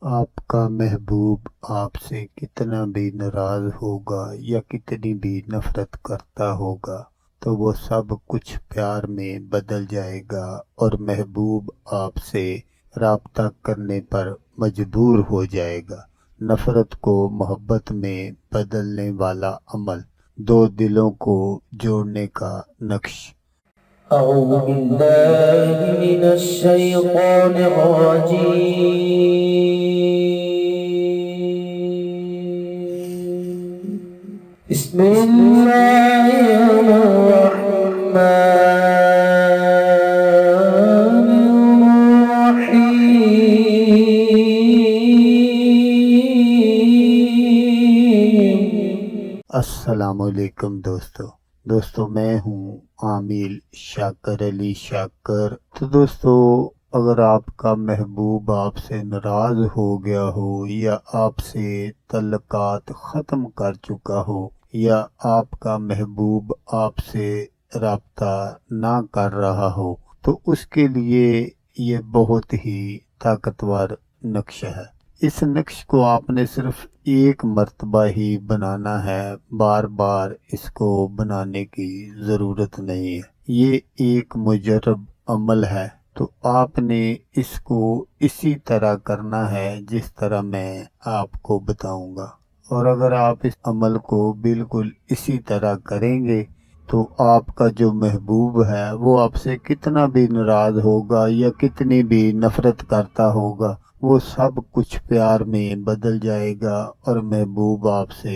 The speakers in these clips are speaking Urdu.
آپ کا محبوب آپ سے کتنا بھی ناراض ہوگا یا کتنی بھی نفرت کرتا ہوگا تو وہ سب کچھ پیار میں بدل جائے گا اور محبوب آپ سے رابطہ کرنے پر مجبور ہو جائے گا۔ نفرت کو محبت میں بدلنے والا عمل، دو دلوں کو جوڑنے کا نقش۔ أعوذ بالله من الشيطان الرجيم. بسم الله الرحمن الرحيم. السلام علیکم دوستو میں ہوں عامل شاکر علی شاکر۔ تو دوستو، اگر آپ کا محبوب آپ سے ناراض ہو گیا ہو یا آپ سے تعلقات ختم کر چکا ہو یا آپ کا محبوب آپ سے رابطہ نہ کر رہا ہو تو اس کے لیے یہ بہت ہی طاقتور نقشہ ہے۔ اس نقش کو آپ نے صرف ایک مرتبہ ہی بنانا ہے، بار بار اس کو بنانے کی ضرورت نہیں ہے۔ یہ ایک مجرب عمل ہے، تو آپ نے اس کو اسی طرح کرنا ہے جس طرح میں آپ کو بتاؤں گا، اور اگر آپ اس عمل کو بالکل اسی طرح کریں گے تو آپ کا جو محبوب ہے وہ آپ سے کتنا بھی ناراض ہوگا یا کتنی بھی نفرت کرتا ہوگا، وہ سب کچھ پیار میں بدل جائے گا اور محبوب آپ سے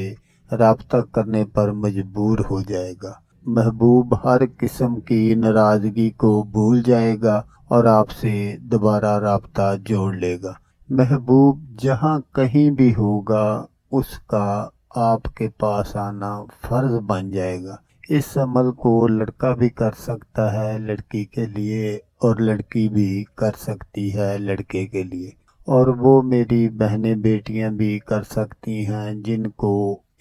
رابطہ کرنے پر مجبور ہو جائے گا۔ محبوب ہر قسم کی ناراضگی کو بھول جائے گا اور آپ سے دوبارہ رابطہ جوڑ لے گا۔ محبوب جہاں کہیں بھی ہوگا اس کا آپ کے پاس آنا فرض بن جائے گا۔ اس عمل کو لڑکا بھی کر سکتا ہے لڑکی کے لیے، اور لڑکی بھی کر سکتی ہے لڑکے کے لیے، اور وہ میری بہنیں بیٹیاں بھی کر سکتی ہیں جن کو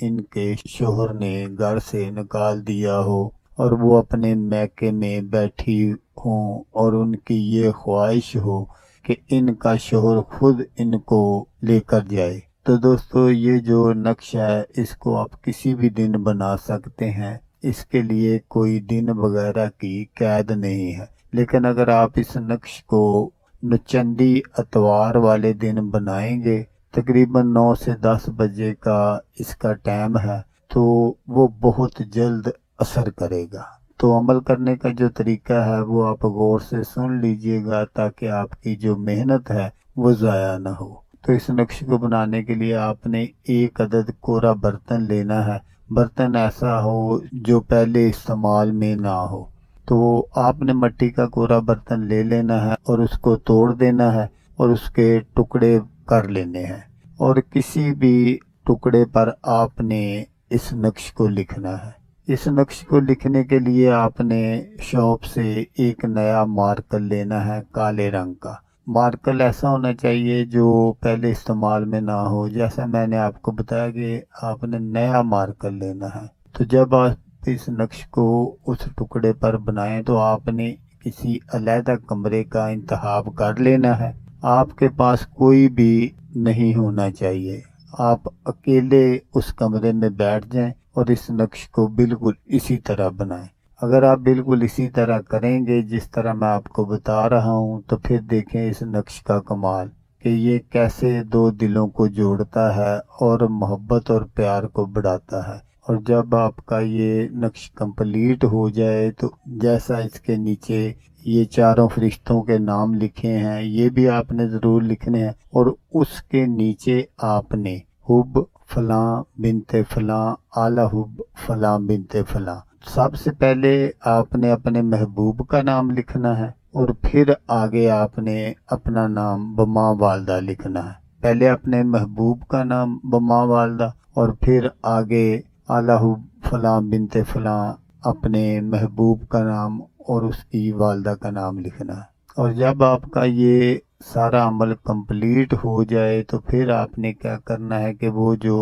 ان کے شوہر نے گھر سے نکال دیا ہو اور وہ اپنے میکے میں بیٹھی ہوں اور ان کی یہ خواہش ہو کہ ان کا شوہر خود ان کو لے کر جائے۔ تو دوستو، یہ جو نقش ہے اس کو آپ کسی بھی دن بنا سکتے ہیں، اس کے لیے کوئی دن وغیرہ کی قید نہیں ہے، لیکن اگر آپ اس نقش کو نچندی اتوار والے دن بنائیں گے، تقریباً 9 سے 10 بجے کا اس کا ٹائم ہے، تو وہ بہت جلد اثر کرے گا۔ تو عمل کرنے کا جو طریقہ ہے وہ آپ غور سے سن لیجئے گا تاکہ آپ کی جو محنت ہے وہ ضائع نہ ہو۔ تو اس نقش کو بنانے کے لیے آپ نے ایک عدد کوڑا برتن لینا ہے۔ برتن ایسا ہو جو پہلے استعمال میں نہ ہو۔ تو آپ نے مٹی کا کوڑا برتن لے لینا ہے اور اس کو توڑ دینا ہے اور اس کے ٹکڑے کر لینے ہیں، اور کسی بھی ٹکڑے پر آپ نے اس نقش کو لکھنا ہے۔ اس نقش کو لکھنے کے لیے آپ نے شاپ سے ایک نیا مارکر لینا ہے، کالے رنگ کا مارکر ایسا ہونا چاہیے جو پہلے استعمال میں نہ ہو، جیسا میں نے آپ کو بتایا کہ آپ نے نیا مارکر لینا ہے۔ تو جب آپ اس نقش کو اس ٹکڑے پر بنائیں تو آپ نے کسی علیحدہ کمرے کا انتخاب کر لینا ہے۔ آپ کے پاس کوئی بھی نہیں ہونا چاہیے، آپ اکیلے اس کمرے میں بیٹھ جائیں اور اس نقش کو بالکل اسی طرح بنائیں۔ اگر آپ بالکل اسی طرح کریں گے جس طرح میں آپ کو بتا رہا ہوں تو پھر دیکھیں اس نقش کا کمال کہ یہ کیسے دو دلوں کو جوڑتا ہے اور محبت اور پیار کو بڑھاتا ہے۔ اور جب آپ کا یہ نقش کمپلیٹ ہو جائے تو جیسا اس کے نیچے یہ چاروں فرشتوں کے نام لکھے ہیں یہ بھی آپ نے ضرور لکھنے ہیں، اور اس کے نیچے آپ نے حب فلاں بنت فلاں اعلی حب فلاں بنت فلاں، سب سے پہلے آپ نے اپنے محبوب کا نام لکھنا ہے اور پھر آگے آپ نے اپنا نام بما والدہ لکھنا ہے۔ پہلے اپنے محبوب کا نام بما والدہ اور پھر آگے اعلی حب فلاں بنت فلاں اپنے محبوب کا نام اور اس کی والدہ کا نام لکھنا ہے۔ اور جب آپ کا یہ سارا عمل کمپلیٹ ہو جائے تو پھر آپ نے کیا کرنا ہے کہ وہ جو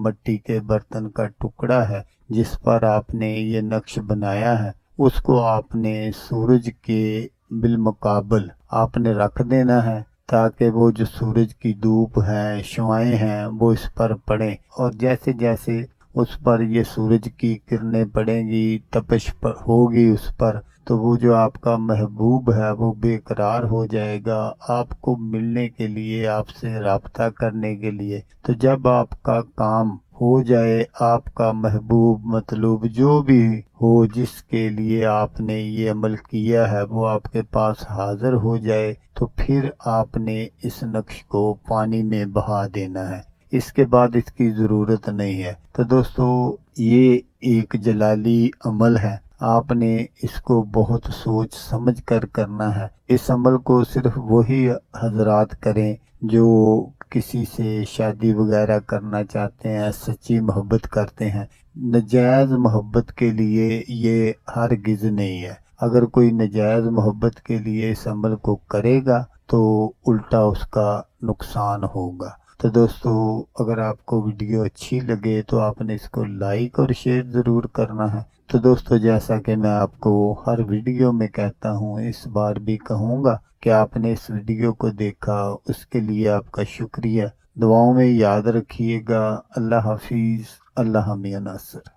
مٹی کے برتن کا ٹکڑا ہے جس پر آپ نے یہ نقش بنایا ہے اس کو آپ نے سورج کے بالمقابل آپ نے رکھ دینا ہے، تاکہ وہ جو سورج کی دھوپ ہے، شعاعیں ہیں، وہ اس پر پڑیں، اور جیسے جیسے اس پر یہ سورج کی کرنیں پڑیں گی، تپش ہوگی اس پر، تو وہ جو آپ کا محبوب ہے وہ بے قرار ہو جائے گا آپ کو ملنے کے لیے، آپ سے رابطہ کرنے کے لیے۔ تو جب آپ کا کام ہو جائے، آپ کا محبوب مطلوب جو بھی ہو، جس کے لیے آپ نے یہ عمل کیا ہے، وہ آپ کے پاس حاضر ہو جائے، تو پھر آپ نے اس نقش کو پانی میں بہا دینا ہے، اس کے بعد اس کی ضرورت نہیں ہے۔ تو دوستو، یہ ایک جلالی عمل ہے، آپ نے اس کو بہت سوچ سمجھ کر کرنا ہے۔ اس عمل کو صرف وہی حضرات کریں جو کسی سے شادی وغیرہ کرنا چاہتے ہیں، سچی محبت کرتے ہیں۔ نجائز محبت کے لیے یہ ہرگز نہیں ہے۔ اگر کوئی نجائز محبت کے لیے اس عمل کو کرے گا تو الٹا اس کا نقصان ہوگا۔ تو دوستو، اگر آپ کو ویڈیو اچھی لگے تو آپ نے اس کو لائک اور شیئر ضرور کرنا ہے۔ تو دوستو، جیسا کہ میں آپ کو ہر ویڈیو میں کہتا ہوں، اس بار بھی کہوں گا کہ آپ نے اس ویڈیو کو دیکھا، اس کے لیے آپ کا شکریہ۔ دعاؤں میں یاد رکھیے گا۔ اللہ حافظ۔ اللہ میاں ناصر۔